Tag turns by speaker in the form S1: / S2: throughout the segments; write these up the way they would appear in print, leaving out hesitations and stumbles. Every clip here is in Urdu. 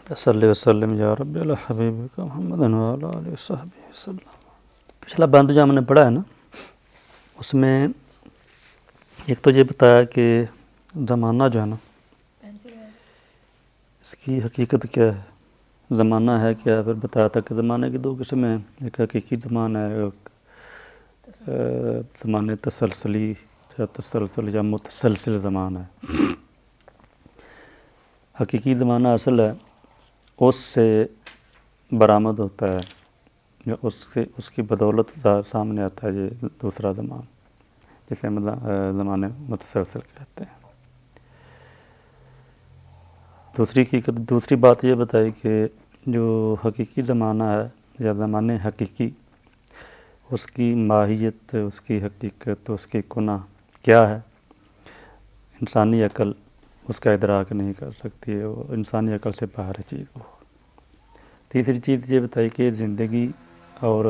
S1: صلی وسلم یا رب علی حبیبک محمد و علی آلہ وصحبہ وسلم۔ پچھلا بند جو ہم نے پڑھا ہے نا، اس میں ایک تو یہ بتایا کہ زمانہ جو ہے نا اس کی حقیقت کیا ہے، زمانہ ہے کیا، پھر بتایا تھا کہ زمانے کی دو قسمیں ہیں، ایک حقیقی زمانہ ہے، ایک زمانے تسلسلی یا تسلسل یا متسلسل زمانہ ہے۔ حقیقی زمانہ اصل ہے، اس سے برآمد ہوتا ہے یا اس کی بدولت سامنے آتا ہے یہ دوسرا زمان، جسے زمانے متسلسل کہتے ہیں۔ دوسری بات یہ بتائی کہ جو حقیقی زمانہ ہے یا زمانے حقیقی، اس کی ماہیت، اس کی حقیقت، اس کی کنہ کیا ہے، انسانی عقل اس کا ادراک نہیں کر سکتی ہے، وہ انسانی عقل سے باہر چیز وہ۔ تیسری چیز یہ بتائی کہ زندگی اور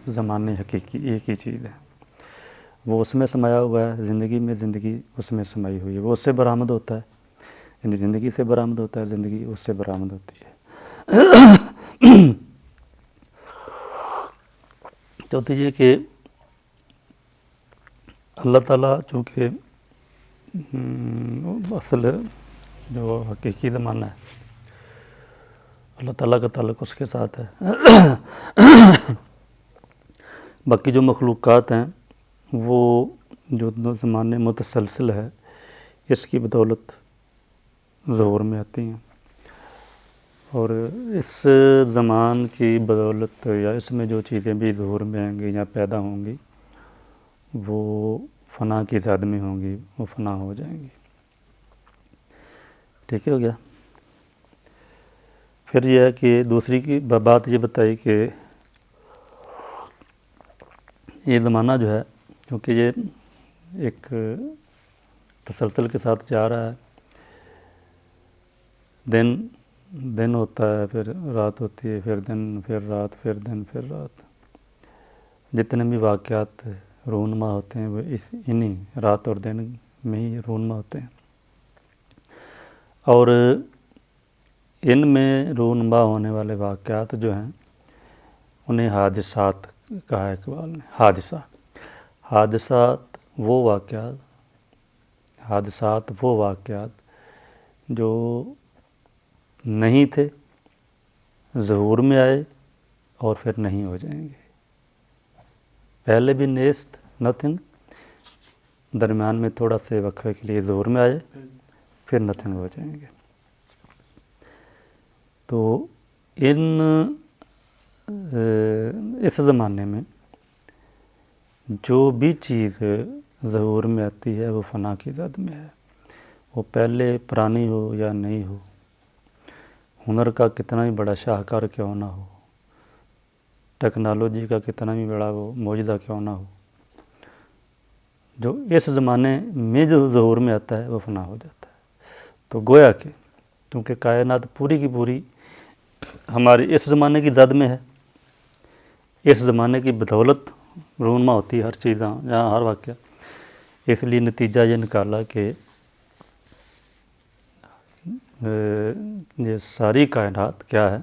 S1: زمانے حقیقی ایک ہی چیز ہے، وہ اس میں سمایا ہوا ہے، زندگی میں زندگی اس میں سمائی ہوئی ہے، وہ اس سے برآمد ہوتا ہے، یعنی زندگی سے برآمد ہوتا ہے، زندگی اس سے برآمد ہوتی ہے۔ چوتھی یہ کہ اللہ تعالیٰ چونکہ اصل جو حقیقی زمانہ ہے، اللہ تعالیٰ کا تعلق اس کے ساتھ ہے، باقی جو مخلوقات ہیں وہ جو زمانے متسلسل ہے اس کی بدولت ظہور میں آتی ہیں، اور اس زمان کی بدولت یا اس میں جو چیزیں بھی ظہور میں آئیں گی یا پیدا ہوں گی وہ فنا کی زد میں ہوں گی، وہ فنا ہو جائیں گی۔ ٹھیک ہو گیا؟ پھر یہ ہے کہ دوسری کی بات یہ بتائی کہ یہ زمانہ جو ہے کیونکہ یہ ایک تسلسل کے ساتھ جا رہا ہے، دن ہوتا ہے، پھر رات ہوتی ہے، پھر دن، پھر رات، پھر دن، پھر رات، جتنے بھی واقعات رونما ہوتے ہیں وہ انہی رات اور دن میں ہی رونما ہوتے ہیں، اور ان میں رونما ہونے والے واقعات جو ہیں انہیں حادثات کہا ہے اقبال نے۔ حادثات وہ واقعات جو نہیں تھے، ظہور میں آئے اور پھر نہیں ہو جائیں گے، پہلے بھی نیست نتھنگ، درمیان میں تھوڑا سے وقفے کے لیے ظہور میں آئے، پھر نتھنگ ہو جائیں گے۔ تو اس زمانے میں جو بھی چیز ظہور میں آتی ہے وہ فنا کی زد میں ہے، وہ پہلے پرانی ہو یا نئی ہو، ہنر کا کتنا ہی بڑا شاہکار کیوں نہ ہو، ٹیکنالوجی کا کتنا بھی بڑا وہ معجزہ کیوں نہ ہو، جو اس زمانے میں جو ظہور میں آتا ہے وہ فنا ہو جاتا ہے۔ تو گویا کہ کیونکہ کائنات پوری کی پوری ہماری اس زمانے کی زد میں ہے، اس زمانے کی بدولت رونما ہوتی ہے ہر چیز، یہاں ہر واقعہ، اس لیے نتیجہ یہ نکالا کہ یہ ساری کائنات کیا ہے،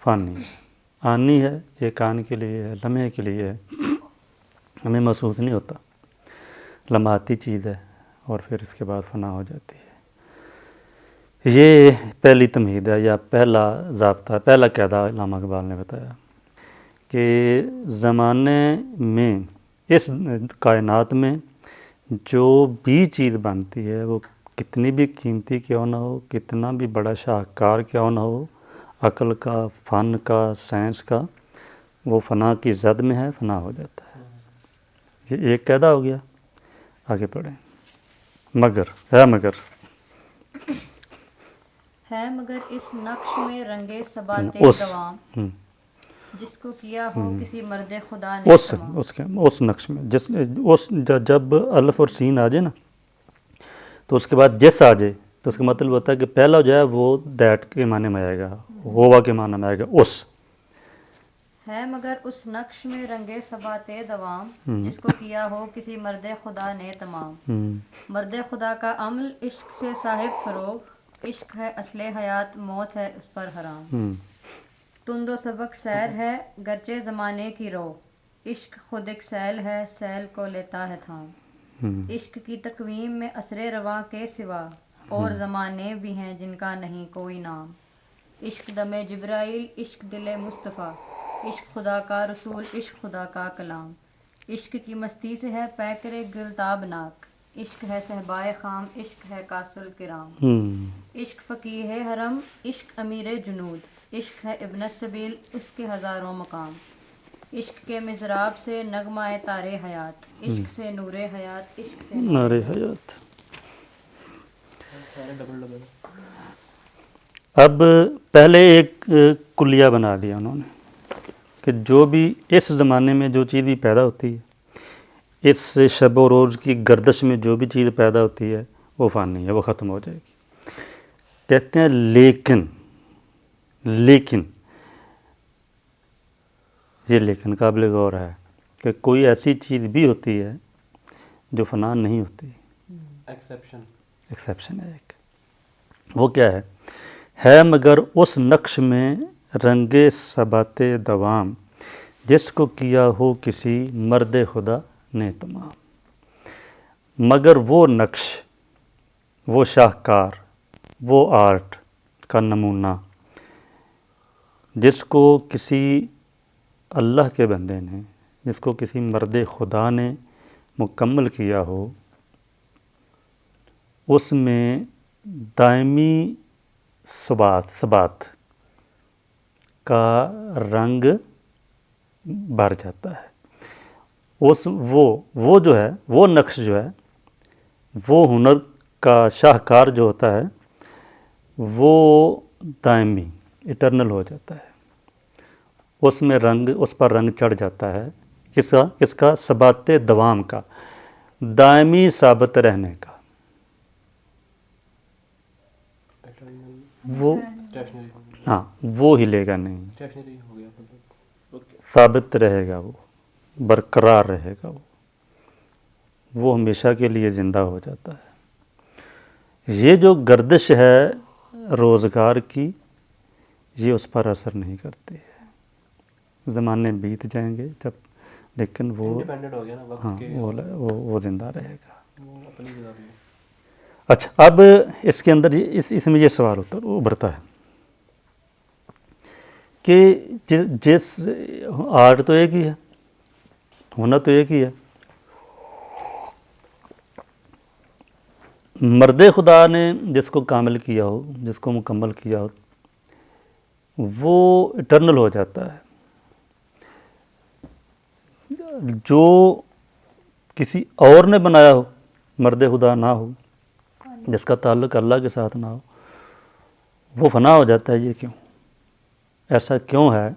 S1: فانی ہے، آنی ہے، ایک آن کے لیے ہے، لمحے کے لیے ہے، ہمیں محسوس نہیں ہوتا، لمحاتی چیز ہے اور پھر اس کے بعد فنا ہو جاتی ہے۔ یہ پہلی تمہید ہے یا پہلا ضابطہ، پہلا قاعدہ علامہ اقبال نے بتایا کہ زمانے میں، اس کائنات میں جو بھی چیز بنتی ہے وہ کتنی بھی قیمتی کیوں نہ ہو، کتنا بھی بڑا شاہکار کیوں نہ ہو، عقل کا، فن کا، سائنس کا، وہ فنا کی زد میں ہے، فنا ہو جاتا ہے۔ یہ ایک قاعدہ ہو گیا۔ آگے پڑھیں۔ مگر
S2: ہے مگر اس نقش میں رنگے ثبات دوام، جس کو کیا ہو کسی مرد خدا نے تمام۔
S1: اس نقش میں جب الف اور سین آ جائے نا تو اس کے بعد جس آ جائے تو اس کا مطلب ہوتا ہے کہ پہلا جو ہے وہ دیٹ کے معنی میں آئے گا، ہوا کے معنی میں آئے گا، اس
S2: ہے مگر اس نقش میں رنگے ثبات دوام، جس کو کیا ہو کسی مرد خدا نے تمام۔ مرد خدا کا عمل عشق سے صاحب فروغ، عشق ہے اصل حیات، موت ہے اس پر حرام۔ تند و سبک سیر ہے گرچہ زمانے کی رو، عشق خود ایک سیل ہے سیل کو لیتا ہے تھام۔ عشق کی تقویم میں عصر رواں کے سوا اور زمانے بھی ہیں جن کا نہیں کوئی نام۔ عشق دم جبرائیل، عشق دل مصطفیٰ، عشق خدا کا رسول، عشق خدا کا کلام۔ عشق کی مستی سے ہے پیکر گلتاب ناک، عشق ہے صحبائے خام، عشق ہے کاس الکرام۔ عشق فقیہ حرم، عشق امیر جنود، عشق ہے ابن السبیل، اس کے ہزاروں مقام۔ عشق کے مضراب سے نغمہ تار حیات، عشق سے نور حیات، عشق سے
S1: نار حیات۔ اب پہلے ایک کلیہ بنا دیا انہوں نے کہ جو بھی اس زمانے میں جو چیز بھی پیدا ہوتی ہے، اس شب و روز کی گردش میں جو بھی چیز پیدا ہوتی ہے وہ فانی ہے، وہ ختم ہو جائے گی۔ کہتے ہیں لیکن یہ لیکن قابل غور ہے کہ کوئی ایسی چیز بھی ہوتی ہے جو فنا نہیں ہوتی۔ ایکسیپشن ہے ایک، وہ کیا ہے مگر اس نقش میں رنگ ثبات دوام، جس کو کیا ہو کسی مرد خدا نے تمام۔ مگر وہ نقش، وہ شاہکار، وہ آرٹ کا نمونہ جس کو کسی اللہ کے بندے نے، جس کو کسی مرد خدا نے مکمل کیا ہو، اس میں دائمی ثبات کا رنگ بھر جاتا ہے۔ وہ جو ہے، وہ نقش جو ہے، وہ ہنر کا شاہکار جو ہوتا ہے وہ دائمی ایٹرنل ہو جاتا ہے، اس میں رنگ، اس پر رنگ چڑھ جاتا ہے۔ کس کا؟ ثبات دوام کا، دائمی ثابت رہنے کا۔ وہ ہاں، وہ ہلے گا نہیں، ثابت رہے گا، وہ برقرار رہے گا، وہ ہمیشہ کے لیے زندہ ہو جاتا ہے۔ یہ جو گردش ہے روزگار کی، یہ اس پر اثر نہیں کرتی ہے۔ زمانے بیت جائیں گے جب، لیکن وہ ہاں وہ زندہ رہے گا۔ اچھا، اب اس کے اندر اس میں یہ سوال ابھرتا ہے کہ جس آرٹ تو ایک ہی ہے، ہونا تو ایک ہی ہے، مرد خدا نے جس کو کامل کیا ہو، جس کو مکمل کیا ہو، وہ ایٹرنل ہو جاتا ہے۔ جو کسی اور نے بنایا ہو، مرد خدا نہ ہو، جس کا تعلق اللہ کے ساتھ نہ ہو، وہ فنا ہو جاتا ہے۔ یہ کیوں؟ ایسا کیوں ہے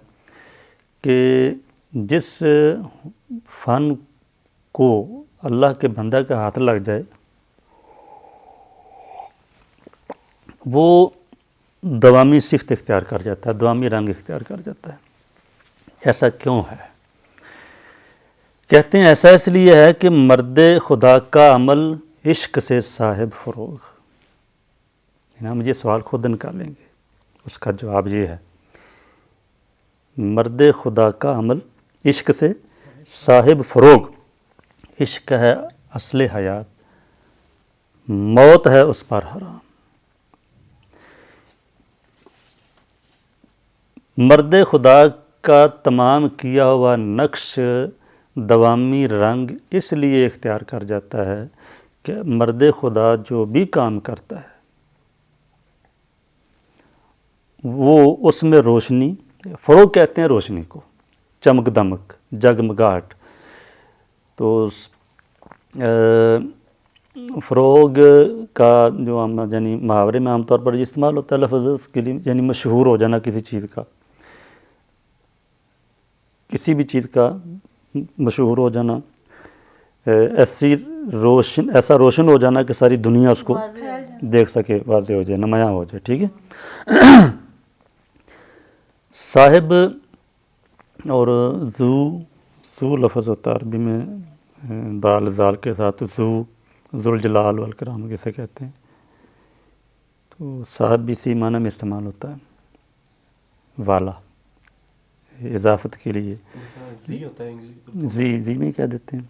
S1: کہ جس فن کو اللہ کے بندہ کا ہاتھ لگ جائے وہ دوامی صفت اختیار کر جاتا ہے، دوامی رنگ اختیار کر جاتا ہے۔ ایسا کیوں ہے؟ کہتے ہیں ایسا اس لیے ہے کہ مرد خدا کا عمل عشق سے صاحب فروغ۔ ہم یہ سوال خود نکالیں گے، اس کا جواب یہ ہے، مرد خدا کا عمل عشق سے صاحب فروغ، عشق ہے اصل حیات، موت ہے اس پر حرام۔ مرد خدا کا تمام کیا ہوا نقش دوامی رنگ اس لیے اختیار کر جاتا ہے کہ مرد خدا جو بھی کام کرتا ہے وہ اس میں روشنی، فروغ کہتے ہیں روشنی کو، چمک دمک، جگمگاہٹ۔ تو فروغ کا جو یعنی محاورے میں عام طور پر استعمال ہوتا ہے لفظ اس کے لیے، یعنی مشہور ہو جانا کسی چیز کا، کسی بھی چیز کا مشہور ہو جانا، ایسا روشن ہو جانا کہ ساری دنیا اس کو دیکھ سکے، واضح ہو جائے، نمایاں ہو جائے، ٹھیک ہے۔ صاحب اور ذو لفظ ہوتا ہے عربی میں، دال زال کے ساتھ ذو الجلال والکرام کسے کہتے ہیں، تو صاحب بھی اسی معنی میں استعمال ہوتا ہے، والا، اضافت کے لیے.
S3: زی ہوتا ہے انگلش،
S1: زی میں کہہ دیتے ہیں،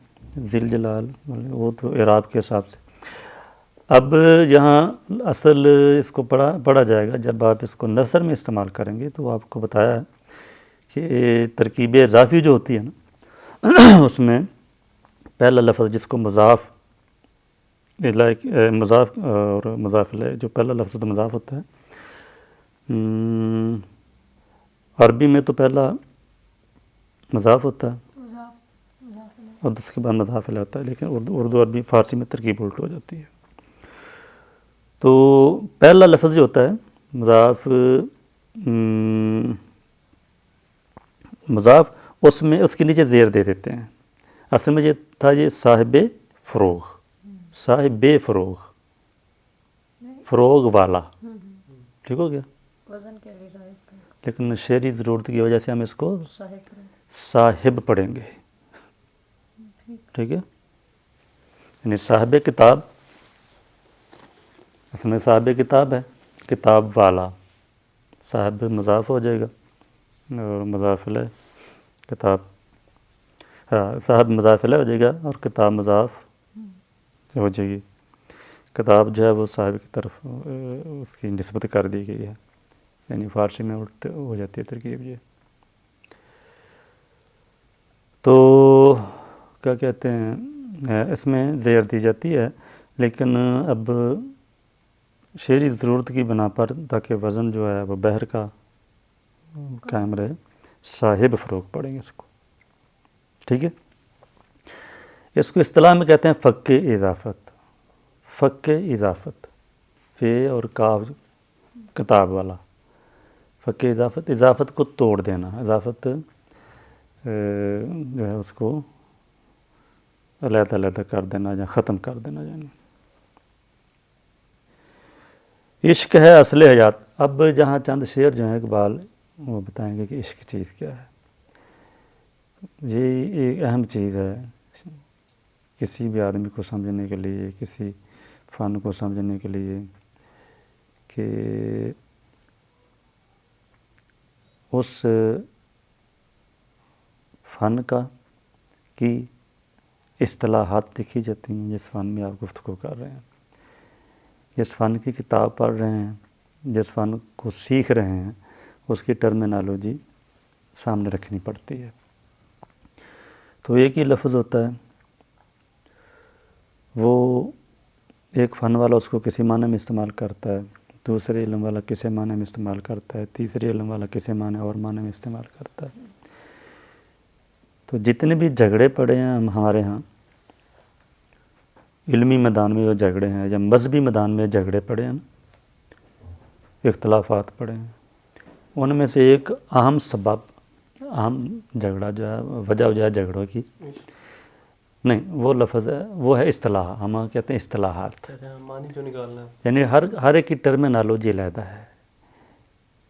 S1: ذل جلال، وہ تو اعراب کے حساب سے. اب یہاں اصل اس کو پڑھا جائے گا جب آپ اس کو نثر میں استعمال کریں گے. تو آپ کو بتایا ہے کہ ترکیب اضافی جو ہوتی ہے نا اس میں پہلا لفظ جس کو مضاف مضاف اور مضاف الیہ، جو پہلا لفظ تو مضاف ہوتا ہے. عربی میں تو پہلا مضاف ہوتا ہے اور اس کے بعد مضاف الیہ ہوتا ہے، لیکن اردو عربی فارسی میں ترکیب الٹ ہو جاتی ہے. تو پہلا لفظ جو ہوتا ہے مضاف اس میں اس کے نیچے زیر دے دیتے ہیں. اصل میں یہ تھا یہ صاحب فروغ، صاحب فروغ، فروغ والا، ٹھیک ہو گیا.
S2: وزن کے لیے زائد کا
S1: لیکن شعری ضرورت کی وجہ سے ہم اس کو
S2: صاحب کریں.
S1: صاحب پڑھیں گے، ٹھیک ہے. یعنی صاحب کتاب، اصل میں صاحب کتاب ہے، کتاب والا، صاحب مضاف ہو جائے گا اور مضاف الیہ کتاب، صاحب مضاف الیہ ہو جائے گا اور کتاب مضاف ہو جائے گی. کتاب جو ہے وہ صاحب کی طرف اس کی نسبت کر دی گئی ہے، یعنی فارسی میں الٹ ہو جاتی ہے ترکیب یہ. تو کیا کہتے ہیں اس میں زیر دی جاتی ہے، لیکن اب شعری ضرورت کی بنا پر تاکہ وزن جو ہے وہ بحر کا قائم رہے، صاحب فروغ پڑھیں گے اس کو، ٹھیک ہے. اس کو اصطلاح میں کہتے ہیں فک اضافت. فک اضافت، فے اور کاف کتاب والا، فک اضافت، اضافت کو توڑ دینا، اضافت جو ہے اس کو علیحدہ علیحدہ کر دینا یا ختم کر دینا. یعنی عشق ہے اصل حیات. اب جہاں چند شعر جو ہیں اقبال وہ بتائیں گے کہ عشق چیز کیا ہے. یہ ایک اہم چیز ہے کسی بھی آدمی کو سمجھنے کے لیے، کسی فن کو سمجھنے کے لیے، کہ اس فن کی اصطلاحات دیکھی جاتی ہیں جس فن میں آپ گفتگو کر رہے ہیں، جس فن کی کتاب پڑھ رہے ہیں، جس فن کو سیکھ رہے ہیں، اس کی ٹرمینالوجی سامنے رکھنی پڑتی ہے. تو ایک ہی لفظ ہوتا ہے، وہ ایک فن والا اس کو کسی معنی میں استعمال کرتا ہے، دوسرے علم والا کسی معنی میں استعمال کرتا ہے، تیسرے علم والا کسی معنی اور معنی میں استعمال کرتا ہے. تو جتنے بھی جھگڑے پڑے ہیں ہمارے ہاں علمی میدان میں، جو جھگڑے ہیں یا مذہبی میدان میں جھگڑے پڑے ہیں، اختلافات پڑے ہیں، ان میں سے ایک اہم سبب، اہم جھگڑا جو ہے، وجہ جو ہے جھگڑوں کی، نہیں وہ لفظ ہے، وہ ہے اصطلاح. ہم کہتے ہیں اصطلاحات،
S3: معنی جو نکالنا ہے،
S1: یعنی ہر ایک کی ٹرمینالوجی علیحدہ ہے،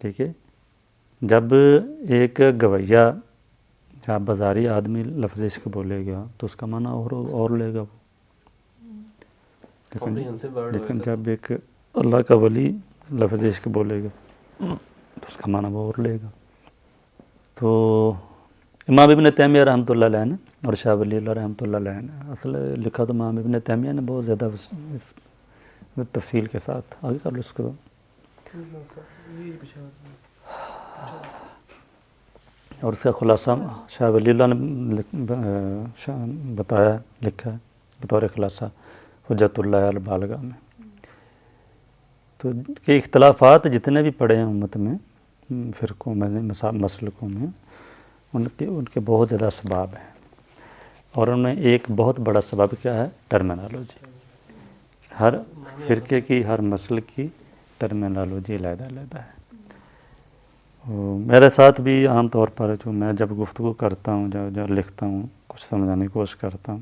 S1: ٹھیک ہے. جب ایک گویہ یا بازاری آدمی لفظ عشق بولے گا تو اس کا معنی اور لے گا وہ، لیکن جب ایک اللہ کا ولی لفظ عشق بولے گا تو اس کا معنی وہ اور لے گا. تو امام ابن تیمیہ رحمۃ اللہ علیہ نے اور شاہ ولی اللہ رحمۃ اللہ علیہ نے، اصل لکھا تو امام ابن تیمیہ نے بہت زیادہ تفصیل کے ساتھ. آگے کر لو اس کو. اور اس کا خلاصہ شاہ ولی اللہ نے بتایا، لکھا ہے بطور خلاصہ حجت اللہ البالغہ میں. تو کہ اختلافات جتنے بھی پڑے ہیں امت میں، فرقوں میں، مسلکوں میں، ان کے بہت زیادہ اسباب ہیں، اور ان میں ایک بہت بڑا سبب کیا ہے؟ ٹرمینالوجی. ہر فرقے کی، ہر مسلک کی ٹرمینالوجی علیحدہ علیحدہ ہے. میرے ساتھ بھی عام طور پر جو میں جب گفتگو کرتا ہوں، جو لکھتا ہوں، کچھ سمجھانے کی کوشش کرتا ہوں،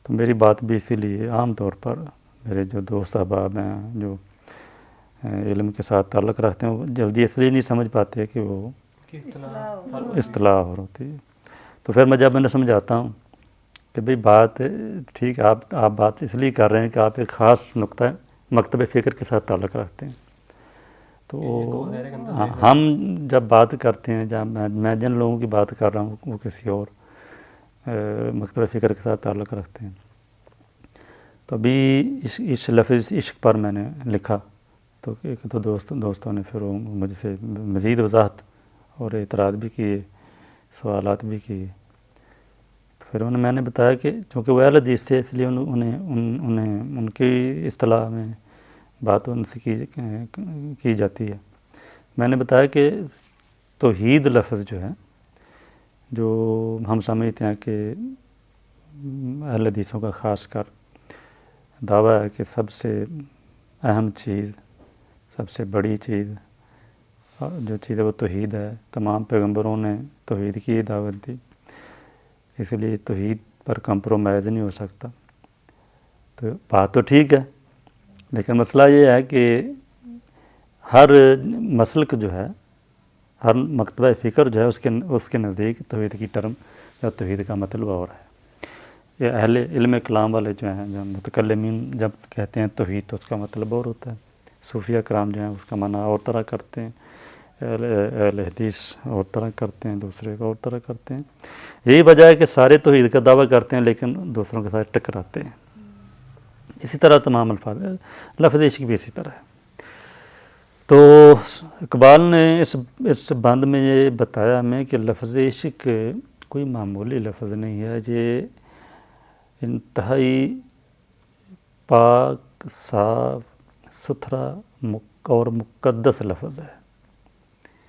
S1: تو میری بات بھی اسی لیے عام طور پر میرے جو دوست احباب ہیں جو علم کے ساتھ تعلق رکھتے ہیں، وہ جلدی اس لیے نہیں سمجھ پاتے کہ وہ اصطلاح اور ہوتی ہے. تو پھر میں جب سمجھاتا ہوں کہ بھئی بات ٹھیک ہے، آپ بات اس لیے کر رہے ہیں کہ آپ ایک خاص نقطہ مکتب فکر کے ساتھ تعلق رکھتے ہیں، تو
S3: یہ کو دائرے کے اندر
S1: ہاں، ہم جب بات کرتے ہیں، جب میں جن لوگوں کی بات کر رہا ہوں وہ کسی اور مکتبہ فکر کے ساتھ تعلق رکھتے ہیں. تو ابھی اس لفظ عشق پر میں نے لکھا تو ایک تو دوستوں نے پھر وہ مجھ سے مزید وضاحت اور اعتراض بھی کیے، سوالات بھی کیے. تو پھر میں نے بتایا کہ چونکہ وہ اہل حدیث تھے، اس لیے انہیں ان کی اصطلاح میں بات ان سے کی جاتی ہے. میں نے بتایا کہ توحید لفظ جو ہے، جو ہم سمجھتے ہیں کہ اہل حدیثوں کا خاص کر دعویٰ ہے کہ سب سے اہم چیز، سب سے بڑی چیز جو چیز ہے وہ توحید ہے. تمام پیغمبروں نے توحید کی دعوت دی، اس لیے توحید پر کمپرومائز نہیں ہو سکتا. تو بات تو ٹھیک ہے، لیکن مسئلہ یہ ہے کہ ہر مسلک جو ہے، ہر مکتبہ فکر جو ہے، اس کے نزدیک توحید کی ٹرم یا توحید کا مطلب اور ہے. یہ اہل علم کلام والے جو ہیں، جو متکلمین جب کہتے ہیں توحید تو اس کا مطلب اور ہوتا ہے. صوفیہ کرام جو ہیں اس کا معنی اور طرح کرتے ہیں، اہل حدیث اور طرح کرتے ہیں، دوسرے کا اور طرح کرتے ہیں. یہی وجہ ہے کہ سارے توحید کا دعویٰ کرتے ہیں لیکن دوسروں کے ساتھ ٹکراتے ہیں. اسی طرح تمام الفاظ، لفظ عشق بھی اسی طرح ہے. تو اقبال نے اس بند میں یہ بتایا ہمیں کہ لفظ عشق کوئی معمولی لفظ نہیں ہے، یہ انتہائی پاک، صاف ستھرا اور مقدس لفظ ہے.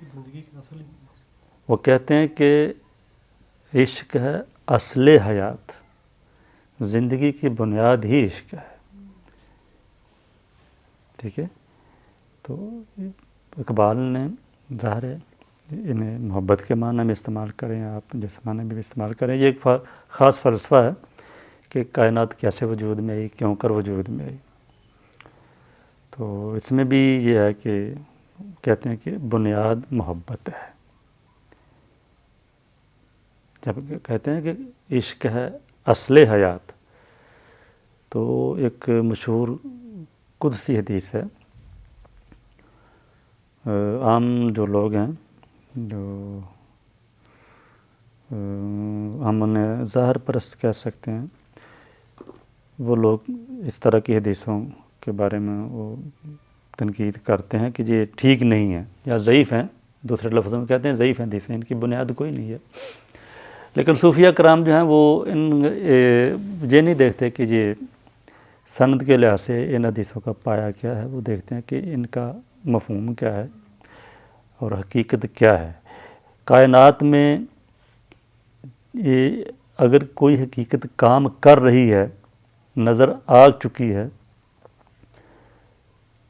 S3: زندگی کا اصل
S1: وہ کہتے ہیں کہ عشق ہے اصل حیات، زندگی کی بنیاد ہی عشق ہے. ٹھیک ہے. تو اقبال نے ظاہر ہے انہیں محبت کے معنی میں استعمال کریں، آپ جس معنی میں بھی استعمال کریں، یہ ایک خاص فلسفہ ہے کہ کائنات کیسے وجود میں آئی، کیوں کر وجود میں آئی. تو اس میں بھی یہ ہے کہ کہتے ہیں کہ بنیاد محبت ہے. جب کہتے ہیں کہ عشق ہے اصل حیات، تو ایک مشہور قدسی حدیث ہے. عام جو لوگ ہیں، جو ہم انہیں ظاہر پرست کہہ سکتے ہیں، وہ لوگ اس طرح کی حدیثوں کے بارے میں وہ تنقید کرتے ہیں کہ یہ ٹھیک نہیں ہے یا ضعیف ہیں. دوسرے لفظوں میں کہتے ہیں ضعیف حدیثیں، ان کی بنیاد کوئی نہیں ہے. لیکن صوفیہ کرام جو ہیں وہ یہ نہیں دیکھتے کہ یہ سند کے لحاظ سے ان حدیثوں کا پایا کیا ہے، وہ دیکھتے ہیں کہ ان کا مفہوم کیا ہے اور حقیقت کیا ہے. کائنات میں اگر کوئی حقیقت کام کر رہی ہے، نظر آ چکی ہے،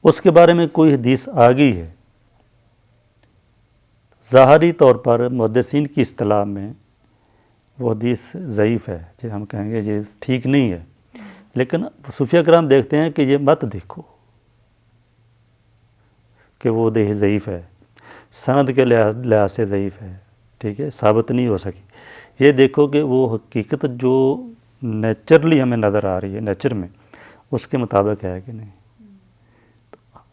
S1: اس کے بارے میں کوئی حدیث آ گئی ہے، ظاہری طور پر محدثین کی اصطلاح میں وہ حدیث ضعیف ہے، جسے ہم کہیں گے یہ ٹھیک نہیں ہے. لیکن صوفیہ کرام دیکھتے ہیں کہ یہ مت دیکھو کہ وہ حدیث ضعیف ہے، سند کے لحاظ سے ضعیف ہے، ٹھیک ہے، ثابت نہیں ہو سکی. یہ دیکھو کہ وہ حقیقت جو نیچرلی ہمیں نظر آ رہی ہے، نیچر میں، اس کے مطابق ہے کہ نہیں.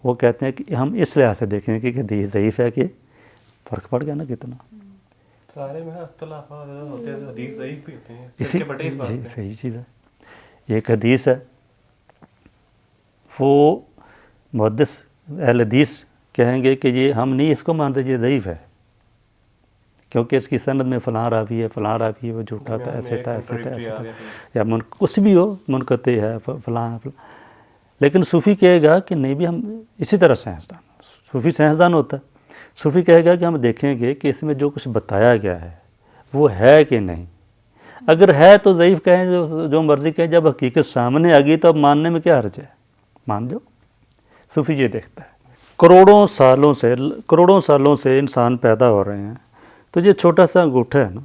S1: وہ کہتے ہیں کہ ہم اس لحاظ سے دیکھیں کہ حدیث ضعیف ہے کہ فرق پڑ گیا نا کتنا.
S3: سارے میں اختلافات ہوتے ہیں، حدیث ضعیف بھی ہوتے ہیں،
S1: اسی
S3: فرقے بٹے اس بات میں.
S1: صحیح چیز ہے. ایک حدیث ہے، وہ محدث اہل حدیث کہیں گے کہ یہ ہم نہیں اس کو مانتے، یہ ضعیف ہے کیونکہ اس کی سند میں فلاں راوی ہے، فلاں راوی ہے، وہ جھوٹا تھا، ایسے تھا، ایسے تھا، ایسے تھا، یا کچھ بھی ہو، منقطع ہے، فلاں. لیکن صوفی کہے گا کہ نہیں بھی، ہم اسی طرح سائنسدان، صوفی سائنسدان ہوتا ہے. صوفی کہے گا کہ ہم دیکھیں گے کہ اس میں جو کچھ بتایا گیا ہے وہ ہے کہ نہیں. اگر ہے تو ضعیف کہیں، جو مرضی کہیں، جب حقیقت سامنے آ گئی تو اب ماننے میں کیا حرج ہے، مان جاؤ. صوفی یہ دیکھتا ہے. کروڑوں سالوں سے انسان پیدا ہو رہے ہیں، تو یہ چھوٹا سا انگوٹھا ہے نا،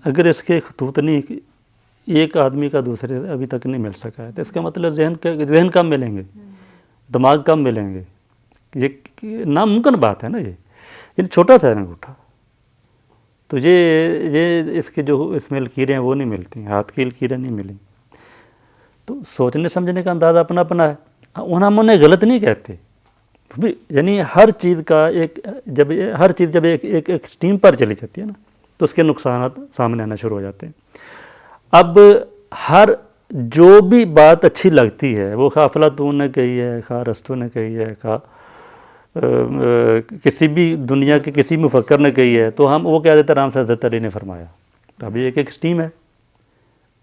S1: اگر اس کے خطوط نہیں، ایک آدمی کا دوسرے ابھی تک نہیں مل سکا ہے، تو اس کا مطلب ذہن کم ملیں گے، دماغ کم ملیں گے. یہ ناممکن بات ہے نا. یہ چھوٹا تھا انگوٹھا، تو یہ اس کے جو اس میں لکیریں ہیں وہ نہیں ملتی، ہاتھ کی لکیریں نہیں ملیں. تو سوچنے سمجھنے کا انداز اپنا اپنا ہے. ہم انہیں غلط نہیں کہتے، یعنی ہر چیز کا جب ایک ایکسٹریم پر چلی جاتی ہے نا تو اس کے نقصانات سامنے آنا شروع ہو جاتے ہیں. اب جو بھی بات اچھی لگتی ہے وہ خواہ افلاطون نے کہی ہے، خواہ ارسطو نے کہی ہے، خواہ کسی بھی دنیا کے کسی مفکر نے کہی ہے، تو ہم وہ کہہ دیتے رام سے حضرت علی نے فرمایا. تو اب یہ ایک ایکسٹریم ہے.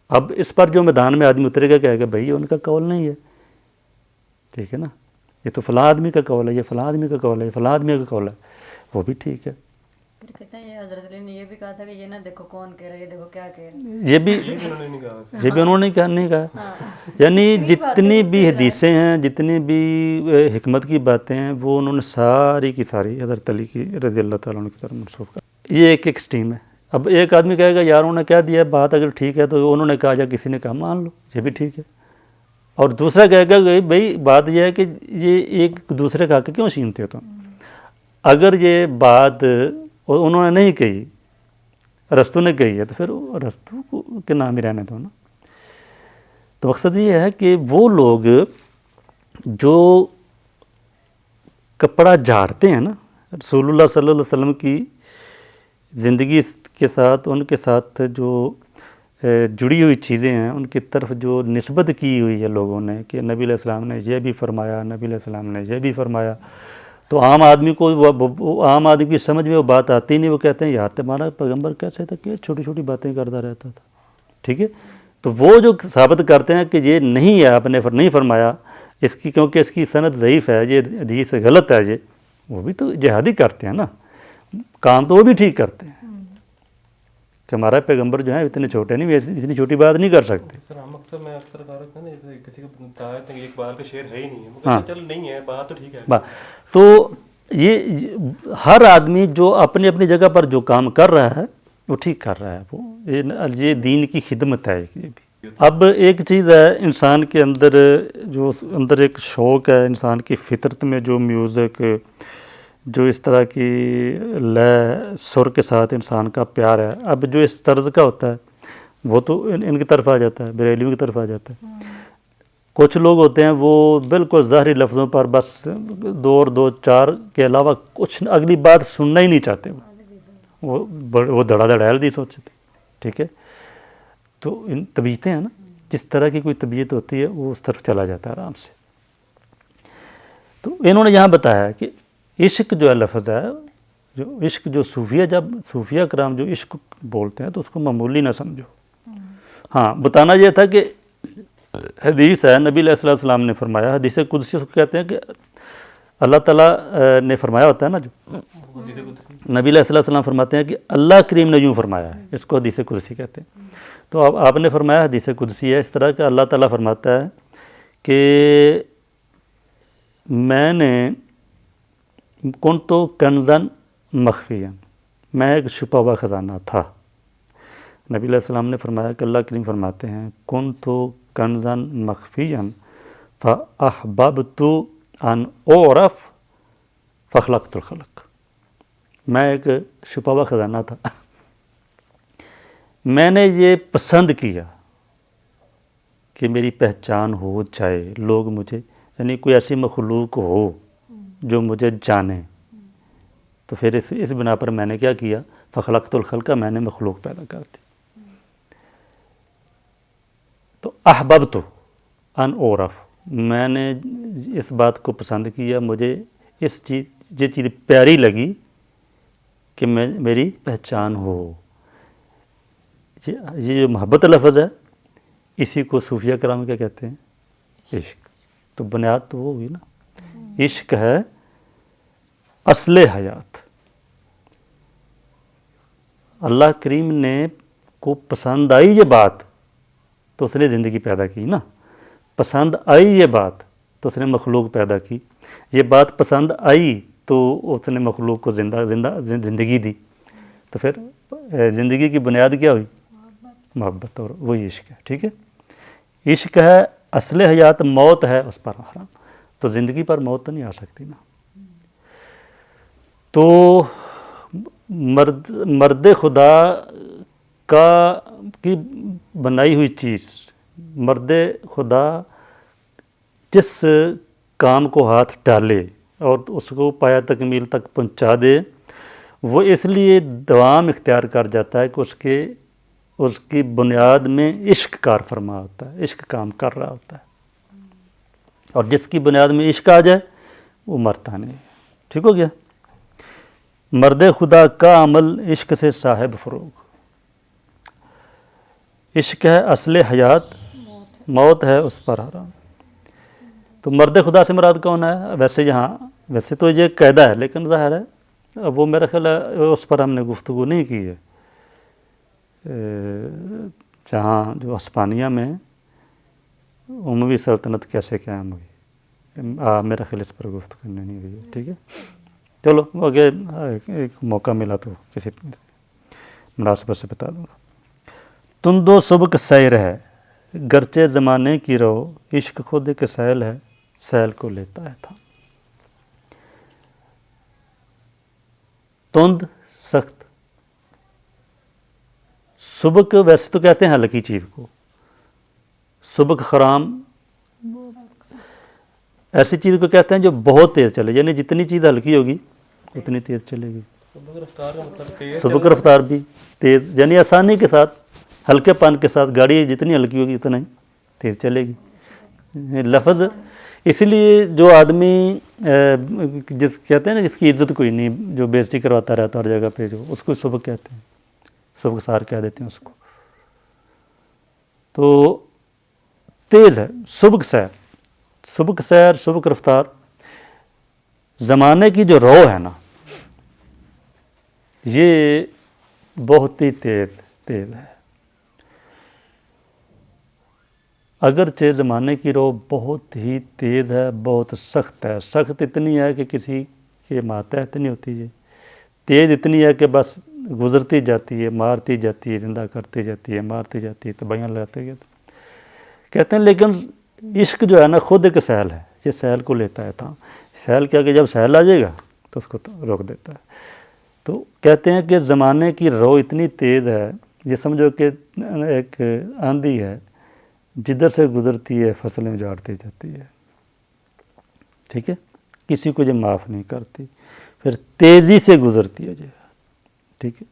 S1: اب اس پر جو میدان میں آدمی اترے گا کہے گا بھائی ان کا قول نہیں ہے، ٹھیک ہے نا، یہ تو فلاں آدمی کا قول ہے، یہ فلاں آدمی کا قول ہے، یہ فلاں آدمی کا قول ہے، وہ بھی ٹھیک ہے.
S2: پھر کہتے ہیں یہ حضرت علی نے یہ بھی کہا تھا کہ یہ نہ دیکھو کون کہہ رہا ہے، یہ دیکھو کیا کہہ رہا ہے.
S1: یہ بھی
S3: انہوں نے نہیں کہا ویسے.
S1: یہ بھی انہوں نے نہیں کہا. یعنی جتنی بھی حدیثیں ہیں، جتنی بھی حکمت کی باتیں ہیں، وہ انہوں نے ساری کی ساری حضرت علی کی رضی اللہ تعالیٰ عنہ کی طرف منسوخ کر. یہ ایک ایکسٹریم ہے. اب ایک آدمی کہے گا یار انہوں نے کہہ دیا بات اگر ٹھیک ہے تو انہوں نے کہا یا کسی نے کہا مان لو، یہ بھی ٹھیک ہے. اور دوسرا کہے گا کہ بھائی بات یہ ہے کہ یہ ایک دوسرے کا حق کیوں چھینتے ہو تم؟ اگر یہ بات انہوں نے نہیں کہی، ارسطو نے کہی ہے، تو پھر ارسطو کے نام ہی رہنے دو نا. تو مقصد یہ ہے کہ وہ لوگ جو کپڑا جھاڑتے ہیں نا رسول اللہ صلی اللہ علیہ وسلم کی زندگی کے ساتھ، ان کے ساتھ جو جڑی ہوئی چیزیں ہیں ان کی طرف جو نسبت کی ہوئی ہے لوگوں نے کہ نبی علیہ السلام نے یہ بھی فرمایا، نبی علیہ السلام نے یہ بھی فرمایا، تو عام آدمی کی سمجھ میں وہ بات آتی نہیں. وہ کہتے ہیں یار تمہارا پیغمبر کیسے تھا کہ چھوٹی چھوٹی باتیں کرتا رہتا تھا، ٹھیک ہے. تو وہ جو ثابت کرتے ہیں کہ یہ نہیں ہے، آپ نے نہیں فرمایا اس کی، کیونکہ اس کی سند ضعیف ہے، یہ حدیث غلط ہے، یہ وہ بھی تو جہادی کرتے ہیں نا. کام تو وہ بھی ٹھیک کرتے ہیں کہ ہمارا پیغمبر جو ہے اتنے چھوٹے نہیں، اتنی چھوٹی بات نہیں کر سکتے.
S3: سر ہم میں اکثر کہا رہتا نا کسی کو بتایا کہ ایک بار کا شعر ہے ہی نہیں ہے، وہ کہتے چل نہیں ہے بات تو ٹھیک ہے.
S1: تو یہ ہر آدمی جو اپنی اپنی جگہ پر جو کام کر رہا ہے وہ ٹھیک کر رہا ہے، وہ یہ دین کی خدمت ہے. یہ بھی اب ایک چیز ہے انسان کے اندر ایک شوق ہے، انسان کی فطرت میں جو میوزک، جو اس طرح کی لے سر کے ساتھ انسان کا پیار ہے. اب جو اس طرز کا ہوتا ہے وہ تو ان کی طرف آ جاتا ہے، بریلویوں کی طرف آ جاتا ہے. کچھ لوگ ہوتے ہیں وہ بالکل ظاہری لفظوں پر بس 2 اور 2 4 کے علاوہ کچھ اگلی بات سننا ہی نہیں چاہتے، وہ دھڑا دھڑیل دی سوچتے، ٹھیک ہے. تو ان طبیعتیں ہیں نا، جس طرح کی کوئی طبیعت ہوتی ہے وہ اس طرف چلا جاتا ہے آرام سے. تو انہوں نے یہاں بتایا کہ عشق جو ہے لفظ ہے، جو عشق جو صوفیہ کرام جو عشق بولتے ہیں تو اس کو معمولی نہ سمجھو. ہاں بتانا یہ تھا کہ حدیث ہے، نبی علیہ السلام نے فرمایا، حدیث قدسی کو کہتے ہیں کہ اللہ تعالیٰ نے فرمایا ہوتا ہے نا، جو نبی علیہ السلام فرماتے ہیں کہ اللہ کریم نے یوں فرمایا ہے، اس کو حدیث قدسی کہتے ہیں. تو اب آپ نے فرمایا حدیث قدسی ہے اس طرح کہ اللہ تعالیٰ فرماتا ہے کہ میں نے کنتو کنزن مخفیاً، میں ایک چھپا ہوا خزانہ تھا. نبی علیہ السلام نے فرمایا کہ اللہ کریم فرماتے ہیں کنتو کنزن مخفیاً فاحببت ان اعرف فخلقت الخلق. میں ایک چھپا ہوا خزانہ تھا، میں نے یہ پسند کیا کہ میری پہچان ہو جائے، لوگ مجھے، یعنی کوئی ایسی مخلوق ہو جو مجھے جانے. تو پھر اس بنا پر میں نے کیا کیا، فخلقت الخلق، میں نے مخلوق پیدا کر دی. تو احببت ان اعرف، میں نے اس بات کو پسند کیا، مجھے یہ چیز پیاری لگی کہ میری پہچان ہو. یہ جو محبت لفظ ہے اسی کو صوفیہ کرام کیا کہتے ہیں، عشق. تو بنیاد تو وہ ہوئی نا، عشق ہے اصل حیات. اللہ کریم نے کو پسند آئی یہ بات تو اس نے زندگی پیدا کی نا، پسند آئی یہ بات تو اس نے مخلوق پیدا کی. یہ بات پسند آئی تو اس نے مخلوق کو زندگی دی. تو پھر زندگی کی بنیاد کیا ہوئی، محبت، اور وہی عشق ہے. ٹھیک ہے، عشق ہے اصل حیات، موت ہے اس پر حرام. تو زندگی پر موت تو نہیں آ سکتی نا. تو مرد خدا کی بنائی ہوئی چیز، مرد خدا جس کام کو ہاتھ ڈالے اور اس کو پایا تکمیل تک پہنچا دے، وہ اس لیے دوام اختیار کر جاتا ہے کہ اس کی بنیاد میں عشق کار فرما ہوتا ہے، عشق کام کر رہا ہوتا ہے، اور جس کی بنیاد میں عشق آ جائے وہ مرتا نہیں. ٹھیک ہو گیا. مرد خدا کا عمل عشق سے صاحب فروغ. عشق ہے اصل حیات، موت ہے اس پر حرام. تو مرد خدا سے مراد کون ہے؟ ویسے تو یہ قاعدہ ہے، لیکن ظاہر ہے اب وہ میرا خیال ہے اس پر ہم نے گفتگو نہیں کی ہے. جہاں جو اسپانیہ میں عموی سلطنت کیسے قائم ہوئی، میرا خیال اس پر گفتگو نہیں ہوئی ہے. ٹھیک ہے، چلو آگے ایک موقع ملا تو کسی مناسبت سے بتا دوں گا. تندو سبک سیر ہے گرچہ زمانے کی رو، عشق خود ایک سیل ہے سیل کو لیتا ہے تھا. تند سخت، سبک ویسے تو کہتے ہیں ہلکی چیز کو، سبک خرام ایسی چیز کو کہتے ہیں جو بہت تیز چلے، یعنی جتنی چیز ہلکی ہوگی اتنی تیز چلے گی.
S3: سبق رفتار کا مطلب تیز
S1: سبک رفتار بھی تیز، یعنی آسانی کے ساتھ، ہلکے پن کے ساتھ گاڑی جتنی ہلکی ہوگی اتنا ہی تیز چلے گی. لفظ اسی لیے جو آدمی جس کہتے ہیں نا جس کی عزت کوئی نہیں، جو بے عزتی کرواتا رہتا ہر جگہ پہ، جو اس کو سبق کہتے ہیں، سبق سار کہہ دیتے ہیں اس کو. تو تیز ہے سبک سیر، سبک سیر سبک رفتار. زمانے کی جو رو ہے نا یہ بہت ہی تیز ہے. اگرچہ زمانے کی رو بہت ہی تیز ہے، بہت سخت ہے. سخت اتنی ہے کہ کسی کے ماتحت نہیں ہوتی ہے، تیز اتنی ہے کہ بس گزرتی جاتی ہے، مارتی جاتی ہے، زندہ کرتی جاتی ہے، مارتی جاتی ہے، تباہیاں لگاتے گئے. کہتے ہیں لیکن عشق جو ہے نا خود ایک سیل ہے، یہ سیل کو لیتا ہے تھا. سیل کیا کہ جب سیل آ جائے گا تو اس کو روک دیتا ہے. تو کہتے ہیں کہ زمانے کی رو اتنی تیز ہے، یہ سمجھو کہ ایک آندھی ہے، جدھر سے گزرتی ہے فصلیں اجاڑتی جاتی ہے. ٹھیک ہے، کسی کو یہ معاف نہیں کرتی، پھر تیزی سے گزرتی ہے یہ. ٹھیک ہے،